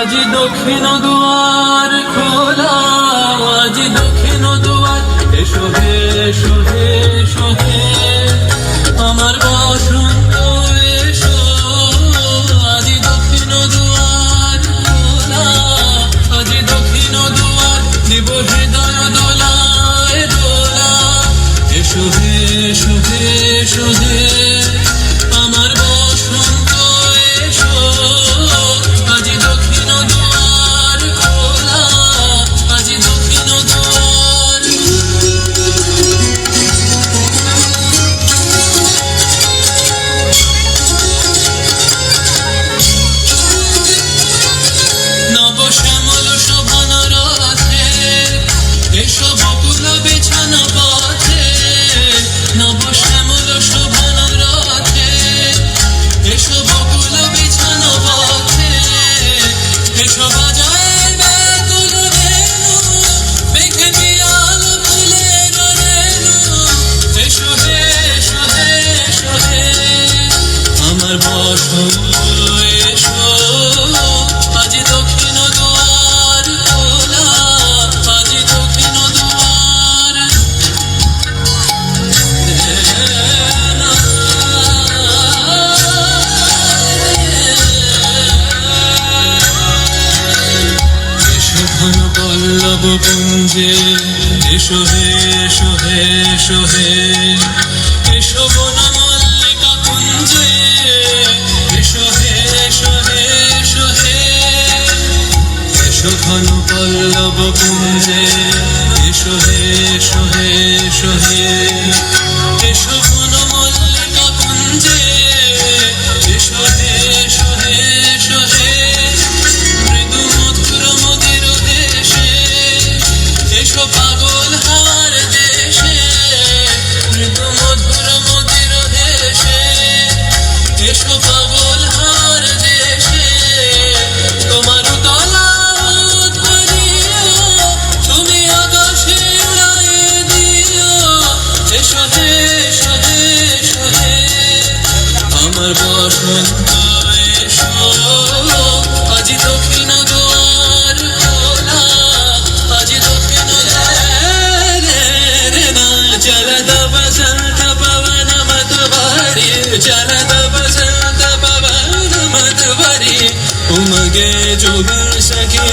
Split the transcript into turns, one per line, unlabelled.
আজ দক্ষিণ দুয়ার খোলা, আজ দক্ষিণ দুয়ার, এসো হে এসো হে এসো হে আমার বসন্ত এসো। আজ দক্ষিণ দুয়ার খোলা, আজ দক্ষিণ দুয়ার, দিব হৃদয় দোলায় দোলা। এসো হে এসো হে এসো হে আমার বসন্ত এসো। আজ দক্ষিণ দুয়ার খোলা, আজ দক্ষিণ দুয়ার। নব শ্যামল শোভন রথে এসো বকুল বিছানো পথে। নব শ্যামল শোভন রথে এসো বকুল বিছানো পথে। এসো বাজায় ব্যাকুল বেণু, মেঘে পিয়াল ফুলের রেণু। এসো হে এসো হে এসো হে আমার বসন্ত এসো। আজ দক্ষিণ দুয়ার খোলা, আজ দক্ষিণ দুয়ার। এসো ঘন পল্লব পুঞ্জে, এসো হে এসো হে এসো হে এসো বন মল্লিকা কুঞ্জে। এসো হে এসো হে এসো হে এসো ঘন পল্লব পুঞ্জে। এসো হে এসো হে এসো হে এসো বন মল্লিকা কুঞ্জে। এসো হে এসো হে এসো হে মৃদু মধুর মদির দেশে। এসো পাগল হাওয়ার দেশে, মৃদু মধুর মদির দেশে। এসো পাগল হাওয়ার দেশে তোমার দলা উদ্বলিও, তুমি আকাশে উড়াইয়ে দিও। এসো হে এসো হে এসো হে আমার বসন্ত এসো। আজ দক্ষিণ দুয়ার খোলা, আজ দক্ষিণ দুয়ার। না চলদ বসন্ত পवन মত ভারি, চলদ বসন্ত পवन মত ভারি। उमगे जुगल सखी